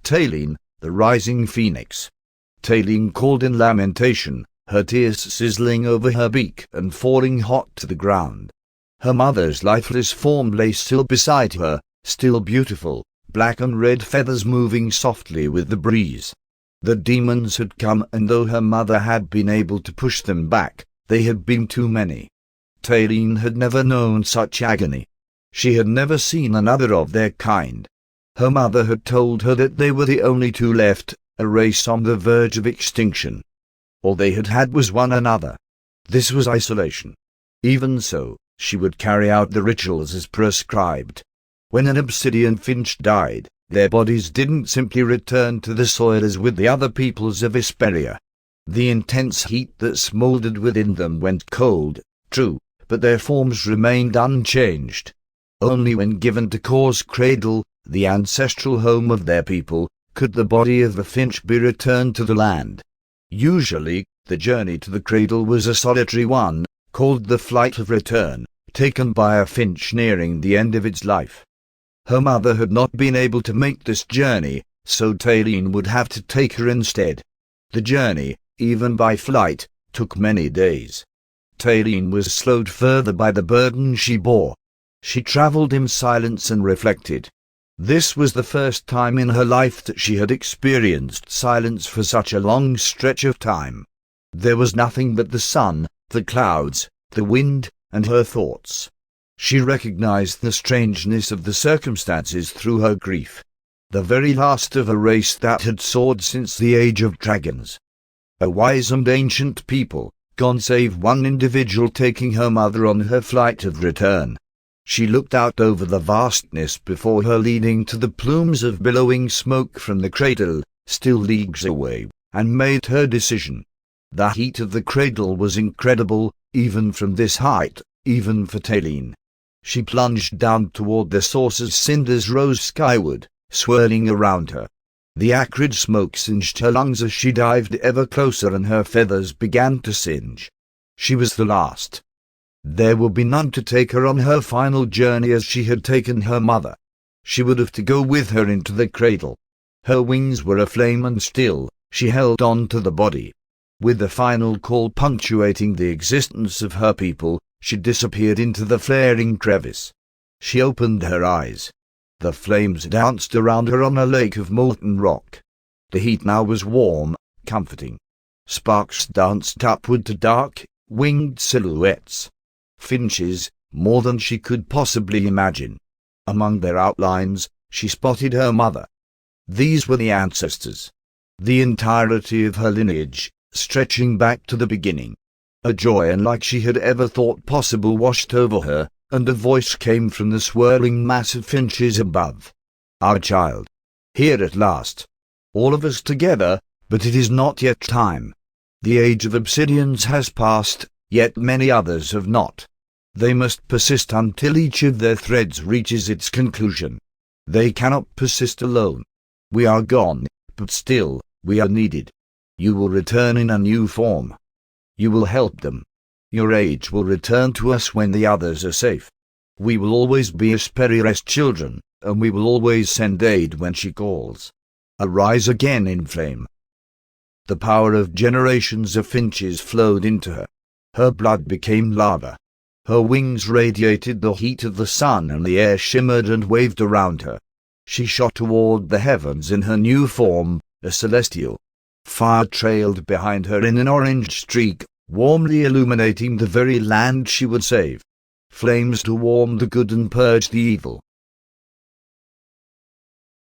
Talene, the rising phoenix. Talene called in lamentation, her tears sizzling over her beak and falling hot to the ground. Her mother's lifeless form lay still beside her, still beautiful, black and red feathers moving softly with the breeze. The demons had come, and though her mother had been able to push them back, they had been too many. Talene had never known such agony. She had never seen another of their kind. Her mother had told her that they were the only two left, a race on the verge of extinction. All they had had was one another. This was isolation. Even so, she would carry out the rituals as prescribed. When an obsidian finch died, their bodies didn't simply return to the soil as with the other peoples of Vesperia. The intense heat that smoldered within them went cold, true, but their forms remained unchanged. Only when given to Kor's cradle, the ancestral home of their people, could the body of the finch be returned to the land. Usually, the journey to the cradle was a solitary one, called the flight of return, taken by a finch nearing the end of its life. Her mother had not been able to make this journey, so Talene would have to take her instead. The journey, even by flight, took many days. Talene was slowed further by the burden she bore. She travelled in silence and reflected. This was the first time in her life that she had experienced silence for such a long stretch of time. There was nothing but the sun, the clouds, the wind, and her thoughts. She recognized the strangeness of the circumstances through her grief. The very last of a race that had soared since the age of dragons. A wise and ancient people, gone save one individual taking her mother on her flight of return. She looked out over the vastness before her, leading to the plumes of billowing smoke from the cradle, still leagues away, and made her decision. The heat of the cradle was incredible, even from this height, even for Talene. She plunged down toward the source as cinders rose skyward, swirling around her. The acrid smoke singed her lungs as she dived ever closer, and her feathers began to singe. She was the last. There would be none to take her on her final journey as she had taken her mother. She would have to go with her into the cradle. Her wings were aflame, and still, she held on to the body. With the final call punctuating the existence of her people, she disappeared into the flaring crevice. She opened her eyes. The flames danced around her on a lake of molten rock. The heat now was warm, comforting. Sparks danced upward to dark, winged silhouettes. Finches, more than she could possibly imagine. Among their outlines, she spotted her mother. These were the ancestors. The entirety of her lineage, stretching back to the beginning. A joy unlike she had ever thought possible washed over her, and a voice came from the swirling mass of finches above. "Our child. Here at last. All of us together, but it is not yet time. The age of obsidians has passed, yet many others have not. They must persist until each of their threads reaches its conclusion. They cannot persist alone. We are gone, but still, we are needed. You will return in a new form. You will help them. Your age will return to us when the others are safe. We will always be Vesperia's children, and we will always send aid when she calls. Arise again in flame." The power of generations of finches flowed into her. Her blood became lava. Her wings radiated the heat of the sun, and the air shimmered and waved around her. She shot toward the heavens in her new form, a celestial. Fire trailed behind her in an orange streak, warmly illuminating the very land she would save. Flames to warm the good and purge the evil.